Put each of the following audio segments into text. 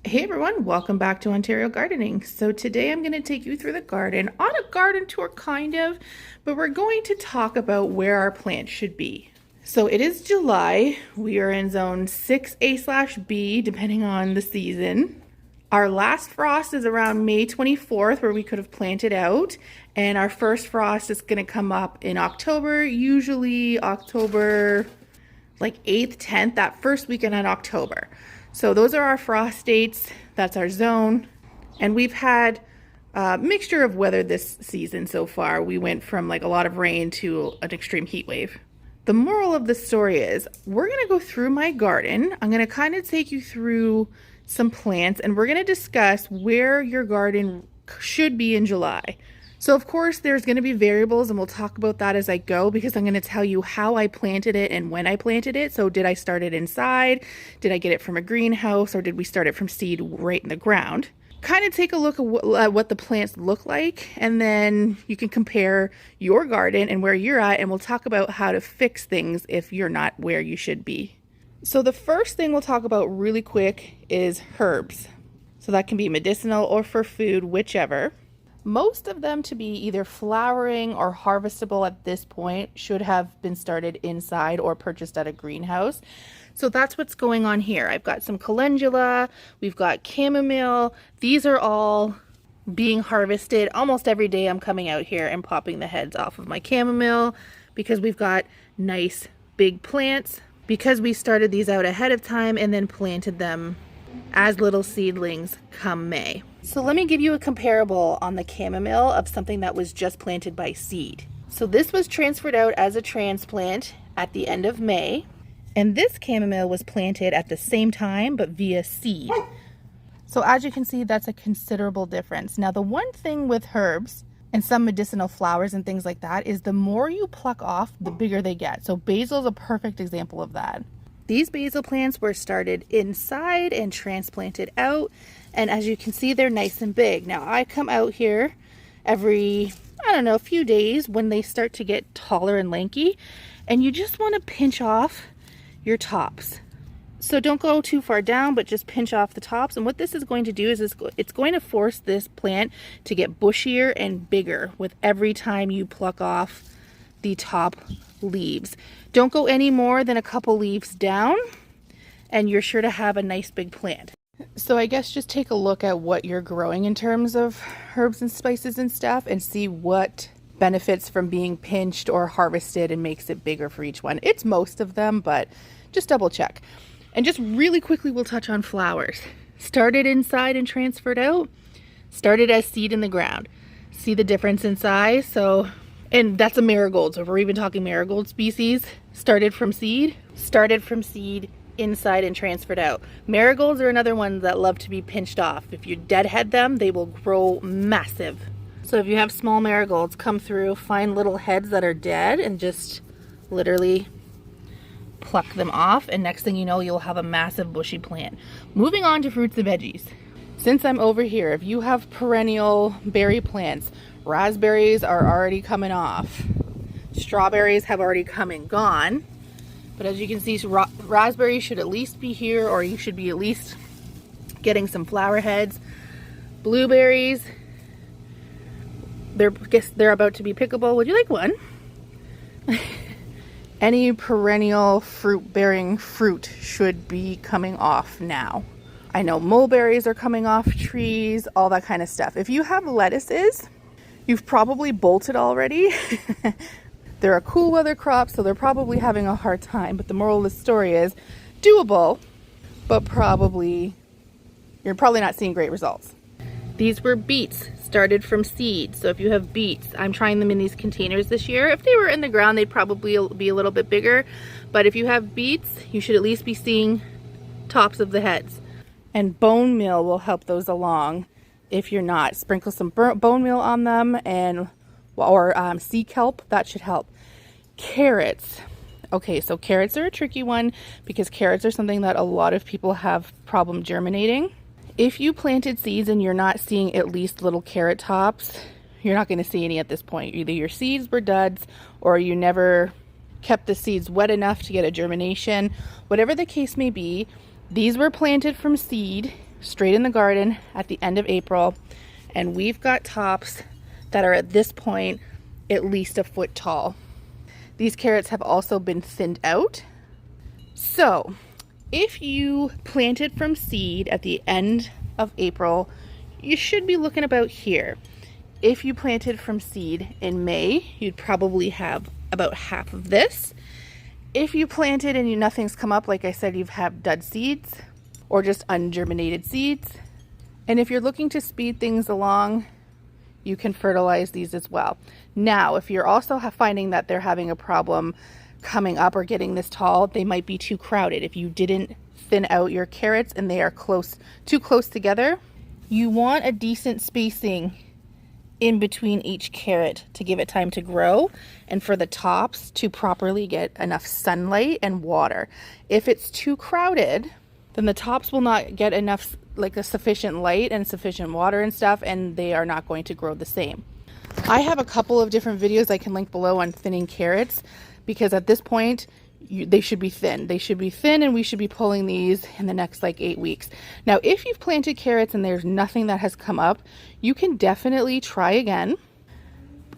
Hey everyone, welcome back to Ontario Gardening. So today I'm going to take you through the garden on a garden tour kind of, but we're going to talk about where our plants should be. So it is July. We are in zone 6A/B depending on the season. Our last frost is around May 24th where we could have planted out, and our first frost is going to come up in October, usually October like 8th, 10th, that first weekend in October. So those are our frost dates. That's our zone. And we've had a mixture of weather this season so far. We went from like a lot of rain to an extreme heat wave. The moral of the story is we're going to go through my garden. I'm going to kind of take you through some plants and we're going to discuss where your garden should be in July. So of course there's going to be variables and we'll talk about that as I go because I'm going to tell you how I planted it and when I planted it. So did I start it inside? Did I get it from a greenhouse or did we start it from seed right in the ground? Kind of take a look at what the plants look like and then you can compare your garden and where you're at and we'll talk about how to fix things if you're not where you should be. So the first thing we'll talk about really quick is herbs. So that can be medicinal or for food, whichever. Most of them to be either flowering or harvestable at this point should have been started inside or purchased at a greenhouse. So that's what's going on here. I've got some calendula, we've got chamomile. These are all being harvested. Almost every day I'm coming out here and popping the heads off of my chamomile because we've got nice big plants because we started these out ahead of time and then planted them as little seedlings come May. So let me give you a comparable on the chamomile of something that was just planted by seed. So this was transferred out as a transplant at the end of May, and this chamomile was planted at the same time but via seed. So as you can see, that's a considerable difference. Now the one thing with herbs and some medicinal flowers and things like that is the more you pluck off, the bigger they get. So basil is a perfect example of that. These basil plants were started inside and transplanted out, and as you can see, they're nice and big. Now I come out here every, a few days when they start to get taller and lanky, and you just want to pinch off your tops. So don't go too far down, but just pinch off the tops. And what this is going to do is it's going to force this plant to get bushier and bigger with every time you pluck off the top leaves. Don't go any more than a couple leaves down and you're sure to have a nice big plant. So I guess just take a look at what you're growing in terms of herbs and spices and stuff and see what benefits from being pinched or harvested and makes it bigger for each one. It's most of them, but just double check. And just really quickly we'll touch on flowers. Started inside and transferred out, started as seed in the ground. See the difference in size? And that's a marigold, so if we're even talking marigold species, started from seed inside and transferred out. Marigolds are another one that love to be pinched off. If you deadhead them, they will grow massive. So if you have small marigolds, come through, find little heads that are dead and just literally pluck them off, and next thing you know, you'll have a massive bushy plant. Moving on to fruits and veggies. Since I'm over here, if you have perennial berry plants, raspberries are already coming off. Strawberries have already come and gone. But as you can see, raspberries should at least be here, or you should be at least getting some flower heads. Blueberries, they're about to be pickable. Would you like one? Any perennial fruit-bearing fruit should be coming off now. I know mulberries are coming off trees, all that kind of stuff. If you have lettuces, you've probably bolted already. They're a cool weather crop, so they're probably having a hard time. But the moral of the story is doable, but you're probably not seeing great results. These were beets, started from seed. So if you have beets, I'm trying them in these containers this year. If they were in the ground, they'd probably be a little bit bigger. But if you have beets, you should at least be seeing tops of the heads. And bone meal will help those along. If you're not, sprinkle some bone meal on them or sea kelp, that should help. Carrots. Okay, so carrots are a tricky one because carrots are something that a lot of people have problem germinating. If you planted seeds and you're not seeing at least little carrot tops, you're not going to see any at this point. Either your seeds were duds or you never kept the seeds wet enough to get a germination. Whatever the case may be, these were planted from seed straight in the garden at the end of April, and we've got tops that are at this point at least a foot tall. These carrots have also been thinned out. So if you planted from seed at the end of April, you should be looking about here. If you planted from seed in May, you'd probably have about half of this. If you planted and nothing's come up, like I said, you've had dud seeds or just ungerminated seeds. And if you're looking to speed things along, you can fertilize these as well. Now, if you're also finding that they're having a problem coming up or getting this tall, they might be too crowded. If you didn't thin out your carrots and they are too close together, you want a decent spacing in between each carrot to give it time to grow and for the tops to properly get enough sunlight and water. If it's too crowded, then the tops will not get enough, like a sufficient light and sufficient water and stuff, and they are not going to grow the same. I have a couple of different videos I can link below on thinning carrots, because at this point they should be thin. They should be thin, and we should be pulling these in the next like 8 weeks. Now, if you've planted carrots and there's nothing that has come up, you can definitely try again.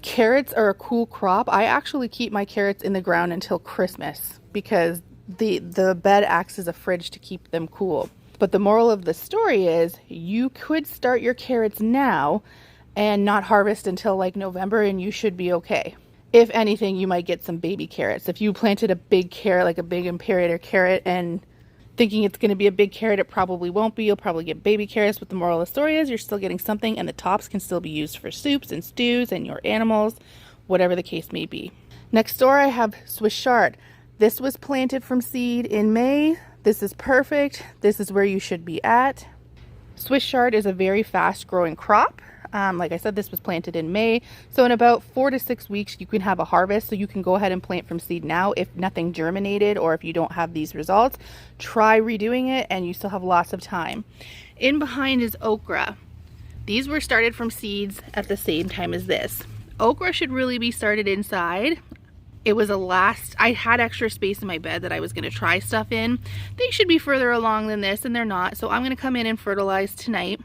Carrots are a cool crop. I actually keep my carrots in the ground until Christmas because the bed acts as a fridge to keep them cool. But the moral of the story is you could start your carrots now and not harvest until like November, and you should be okay. If anything, you might get some baby carrots. If you planted a big carrot, like a big Imperator carrot, and thinking it's going to be a big carrot, it probably won't be. You'll probably get baby carrots, but the moral of the story is you're still getting something, and the tops can still be used for soups and stews and your animals, whatever the case may be. Next door, I have Swiss chard. This was planted from seed in May. This is perfect. This is where you should be at. Swiss chard is a very fast growing crop. Like I said, this was planted in May. So in about 4 to 6 weeks, you can have a harvest. So you can go ahead and plant from seed now. If nothing germinated or if you don't have these results, try redoing it and you still have lots of time. In behind is okra. These were started from seeds at the same time as this. Okra should really be started inside. It was I had extra space in my bed that I was going to try stuff in. They should be further along than this, and they're not. So I'm going to come in and fertilize tonight.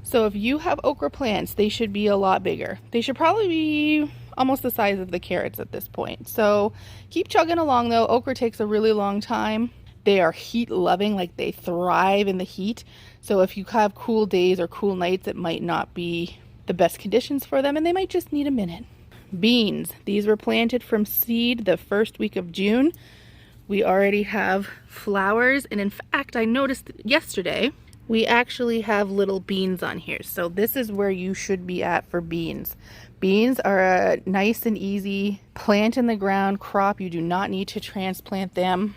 So if you have okra plants, they should be a lot bigger. They should probably be almost the size of the carrots at this point. So keep chugging along though. Okra takes a really long time. They are heat loving, like they thrive in the heat. So if you have cool days or cool nights, it might not be the best conditions for them, and they might just need a minute. Beans. These were planted from seed the first week of June. We already have flowers, and in fact, I noticed yesterday we actually have little beans on here. So this is where you should be at for beans. Beans are a nice and easy plant in the ground crop. You do not need to transplant them.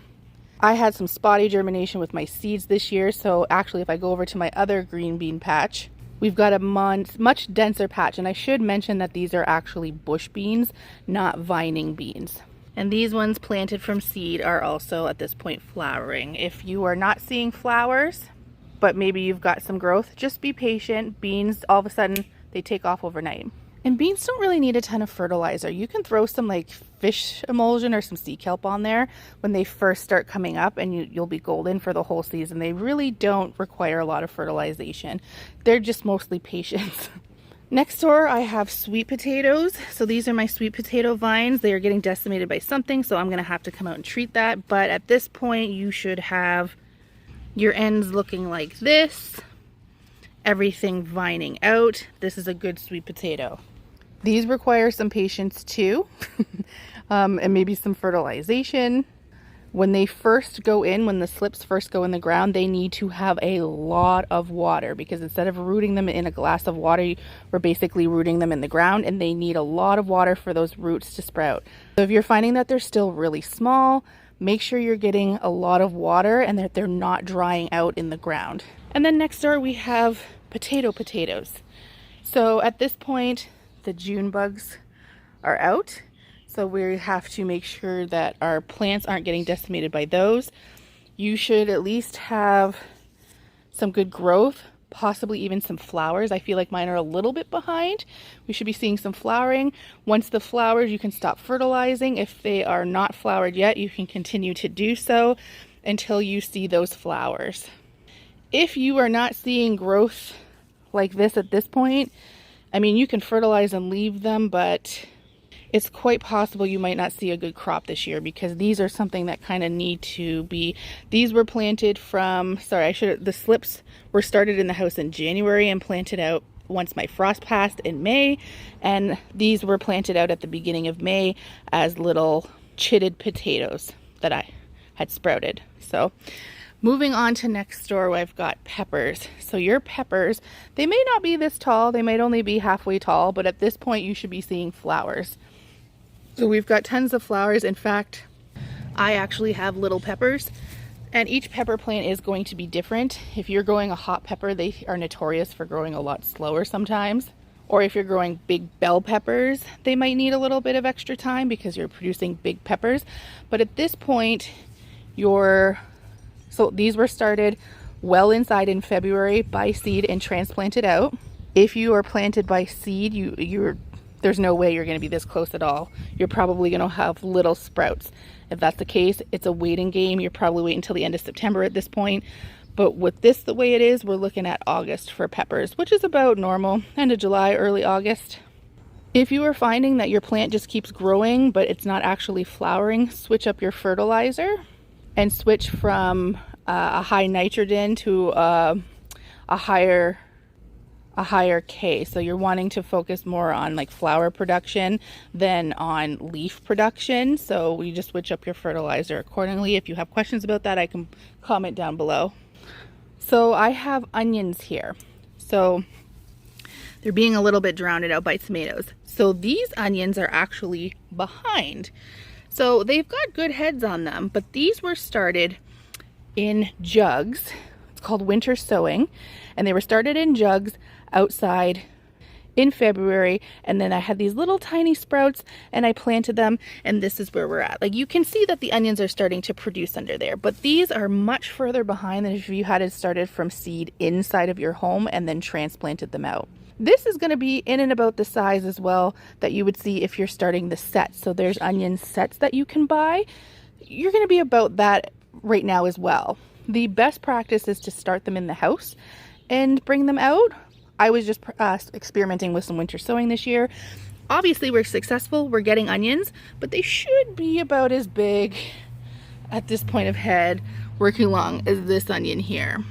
I had some spotty germination with my seeds this year. So actually, if I go over to my other green bean patch, we've got a much denser patch. And I should mention that these are actually bush beans, not vining beans. And these ones planted from seed are also at this point flowering. If you are not seeing flowers, but maybe you've got some growth, just be patient. Beans, all of a sudden, they take off overnight. And beans don't really need a ton of fertilizer. You can throw some like fish emulsion or some sea kelp on there when they first start coming up, and you'll be golden for the whole season. They really don't require a lot of fertilization. They're just mostly patience. Next door, I have sweet potatoes. So these are my sweet potato vines. They are getting decimated by something, so I'm gonna have to come out and treat that. But at this point, you should have your ends looking like this, everything vining out. This is a good sweet potato. These require some patience too, and maybe some fertilization. When they first go in, when the slips first go in the ground, they need to have a lot of water, because instead of rooting them in a glass of water, we're basically rooting them in the ground, and they need a lot of water for those roots to sprout. So if you're finding that they're still really small, make sure you're getting a lot of water and that they're not drying out in the ground. And then next door we have potatoes. So at this point, the June bugs are out. So we have to make sure that our plants aren't getting decimated by those. You should at least have some good growth, possibly even some flowers. I feel like mine are a little bit behind. We should be seeing some flowering. Once the flowers, you can stop fertilizing. If they are not flowered yet, you can continue to do so until you see those flowers. if you are not seeing growth like this at this point, I mean, you can fertilize and leave them, but it's quite possible you might not see a good crop this year, because these are something that kind of need to be, these were planted from, the slips were started in the house in January and planted out once my frost passed in May, and these were planted out at the beginning of May as little chitted potatoes that I had sprouted. So moving on to next door, I've got peppers. So your peppers, they may not be this tall, they might only be halfway tall, but at this point you should be seeing flowers. So we've got tons of flowers. In fact, I actually have little peppers, and each pepper plant is going to be different. If you're growing a hot pepper, they are notorious for growing a lot slower sometimes. Or if you're growing big bell peppers, they might need a little bit of extra time because you're producing big peppers. But at this point, so these were started well inside in February by seed and transplanted out. If you are planted by seed, there's no way you're going to be this close at all. You're probably going to have little sprouts. If that's the case, it's a waiting game. You're probably waiting until the end of September at this point. But with this the way it is, we're looking at August for peppers, which is about normal. End of July, early August. If you are finding that your plant just keeps growing, but it's not actually flowering, switch up your fertilizer and switch from a high nitrogen to a higher K. So you're wanting to focus more on like flower production than on leaf production. So you just switch up your fertilizer accordingly. If you have questions about that, I can comment down below. So I have onions here. So they're being a little bit drowned out by tomatoes. So these onions are actually behind. So they've got good heads on them, but these were started in jugs. It's called winter sowing, and they were started in jugs outside in February, and then I had these little tiny sprouts and I planted them, and this is where we're at. Like, you can see that the onions are starting to produce under there, but these are much further behind than if you had it started from seed inside of your home and then transplanted them out. This is going to be in and about the size as well that you would see if you're starting the set. So there's onion sets that you can buy. You're going to be about that right now as well. The best practice is to start them in the house and bring them out. I was just experimenting with some winter sowing this year. Obviously we're successful, we're getting onions, but they should be about as big at this point of head working along as this onion here.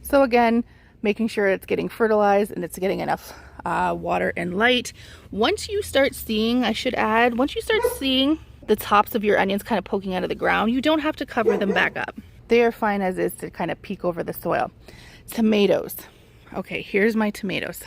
So again, making sure it's getting fertilized and it's getting enough water and light. Once you start seeing, once you start seeing the tops of your onions kind of poking out of the ground, you don't have to cover them back up. They are fine as is to kind of peek over the soil. Tomatoes. Okay, here's my tomatoes.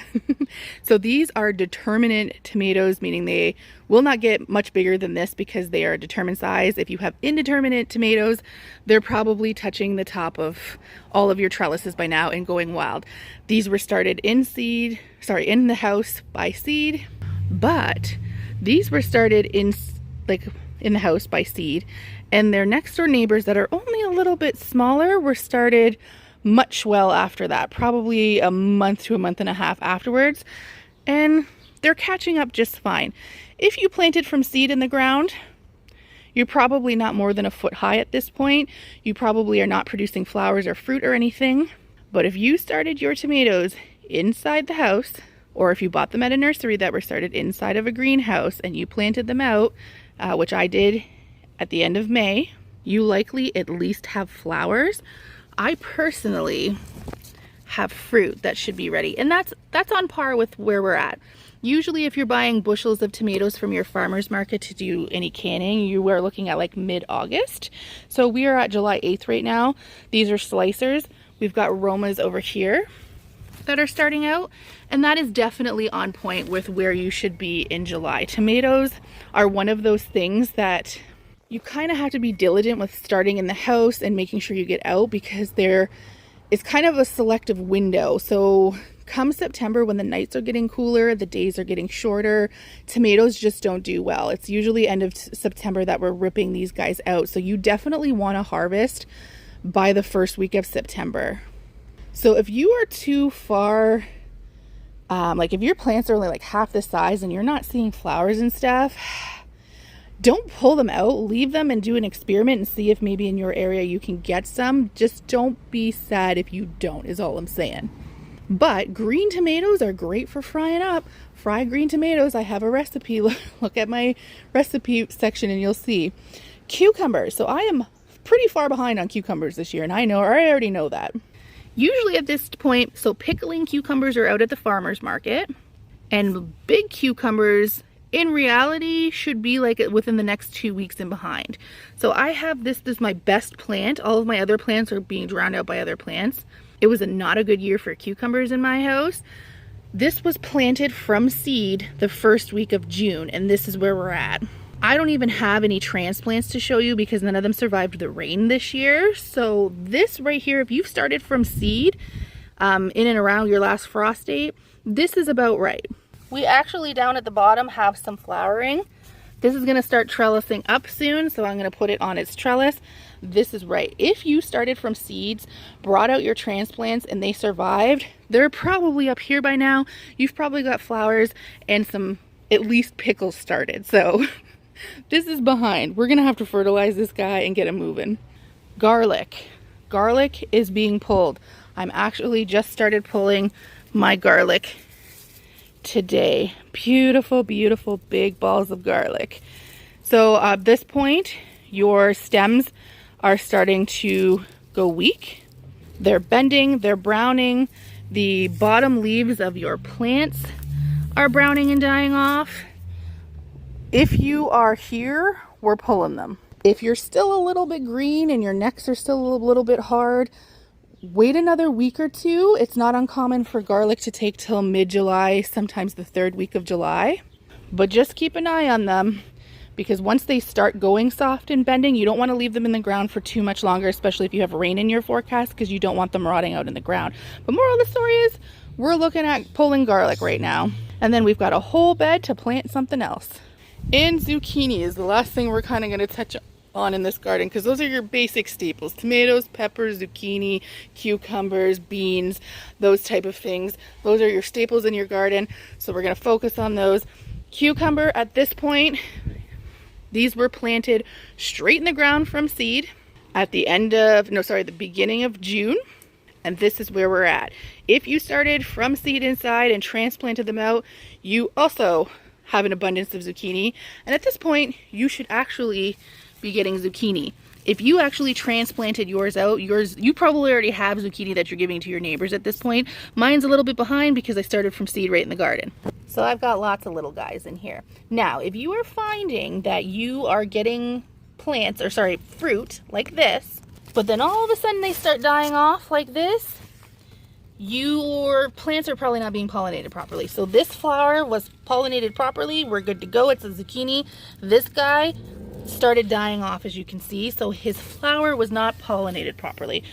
So these are determinate tomatoes, meaning they will not get much bigger than this because they are a determined size. If you have indeterminate tomatoes, they're probably touching the top of all of your trellises by now and going wild. These were started in the house by seed, but these were started in the house by seed, and their next door neighbors that are only a little bit smaller were started much well after that, probably a month to a month and a half afterwards, and they're catching up just fine. If you planted from seed in the ground, you're probably not more than a foot high at this point. You probably are not producing flowers or fruit or anything. But if you started your tomatoes inside the house, or if you bought them at a nursery that were started inside of a greenhouse and you planted them out, which I did at the end of May, you likely at least have flowers. I personally have fruit that should be ready, and that's on par with where we're at. Usually if you're buying bushels of tomatoes from your farmer's market to do any canning, you are looking at like mid-August. So we are at July 8th right now. These are slicers. We've got Romas over here that are starting out, and that is definitely on point with where you should be in July. Tomatoes are one of those things that you kind of have to be diligent with starting in the house and making sure you get out, because there is kind of a selective window. So come September, when the nights are getting cooler, the days are getting shorter, tomatoes just don't do well. It's usually end of September that we're ripping these guys out. So you definitely want to harvest by the first week of September. So if you are too far, like if your plants are only like half the size and you're not seeing flowers and stuff, don't pull them out. Leave them and do an experiment and see if maybe in your area you can get some. Just don't be sad if you don't, is all I'm saying. But green tomatoes are great for frying up. Fry green tomatoes. I have a recipe. Look at my recipe section and you'll see. Cucumbers. So I am pretty far behind on cucumbers this year, and I already know that. Usually at this point, so pickling cucumbers are out at the farmer's market, and big cucumbers in reality should be like within the next 2 weeks and behind. So I have this is my best plant. All of my other plants are being drowned out by other plants. It was not a good year for cucumbers in my house. This was planted from seed the first week of June, and this is where we're at. I don't even have any transplants to show you because none of them survived the rain this year. So this right here, if you've started from seed in and around your last frost date, this is about right. We actually down at the bottom have some flowering. This is going to start trellising up soon, so I'm going to put it on its trellis. This is right. If you started from seeds, brought out your transplants, and they survived, they're probably up here by now. You've probably got flowers and some, at least pickles started. So this is behind. We're going to have to fertilize this guy and get him moving. Garlic. Garlic is being pulled. I'm actually just started pulling my garlic today. Beautiful, beautiful big balls of garlic. So at this point, your stems are starting to go weak. They're bending, they're browning. The bottom leaves of your plants are browning and dying off. If you are here, we're pulling them. If you're still a little bit green and your necks are still a little bit hard, wait another week or two. It's not uncommon for garlic to take till mid-July, sometimes the 3rd week of July. But just keep an eye on them, because once they start going soft and bending, you don't want to leave them in the ground for too much longer, especially if you have rain in your forecast, because you don't want them rotting out in the ground. But moral of the story is, we're looking at pulling garlic right now. And then we've got a whole bed to plant something else. And zucchini is the last thing we're kind of going to touch on in this garden, because those are your basic staples: tomatoes, peppers, zucchini, cucumbers, beans, those type of things. Those are your staples in your garden, so we're going to focus on those. Cucumber, at this point, these were planted straight in the ground from seed at the the beginning of June, and this is where we're at. If you started from seed inside and transplanted them out, you also have an abundance of zucchini, and at this point you should actually be getting zucchini. If you actually transplanted yours out, you probably already have zucchini that you're giving to your neighbors at this point. Mine's a little bit behind because I started from seed right in the garden. So I've got lots of little guys in here. Now, if you are finding that you are getting fruit like this, but then all of a sudden they start dying off like this, your plants are probably not being pollinated properly. So this flower was pollinated properly. We're good to go. It's a zucchini. This guy started dying off, as you can see, so his flower was not pollinated properly.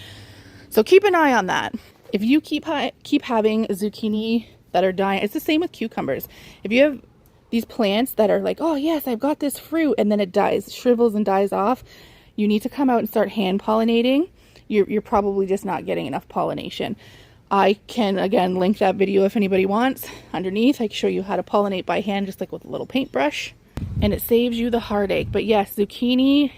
So keep an eye on that. If you keep having zucchini that are dying, it's the same with cucumbers. If you have these plants that are like, oh yes, I've got this fruit, and then it dies, shrivels and dies off, you need to come out and start hand pollinating. You're probably just not getting enough pollination. I can, again, link that video if anybody wants. Underneath, I can show you how to pollinate by hand, just like with a little paintbrush. And it saves you the heartache. But yes, zucchini,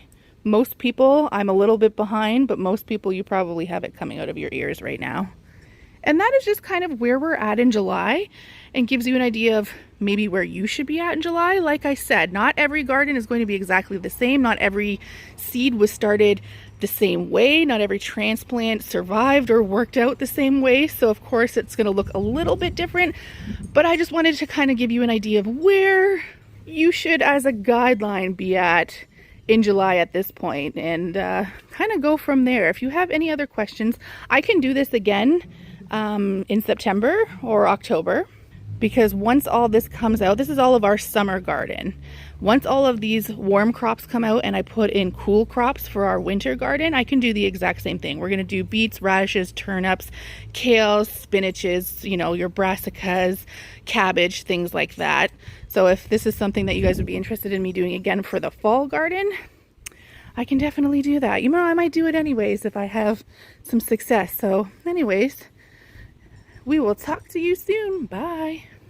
most people, I'm a little bit behind, but most people, you probably have it coming out of your ears right now. And that is just kind of where we're at in July, and gives you an idea of maybe where you should be at in July. Like I said, not every garden is going to be exactly the same. Not every seed was started the same way. Not every transplant survived or worked out the same way. So of course it's going to look a little bit different, but I just wanted to kind of give you an idea of where you should, as a guideline, be at in July at this point, and kind of go from there. If you have any other questions, I can do this again in September or October, because once all this comes out, this is all of our summer garden. Once all of these warm crops come out and I put in cool crops for our winter garden, I can do the exact same thing. We're going to do beets, radishes, turnips, kales, spinaches, you know, your brassicas, cabbage, things like that. So if this is something that you guys would be interested in me doing again for the fall garden, I can definitely do that. You know, I might do it anyways if I have some success. So anyways, we will talk to you soon. Bye.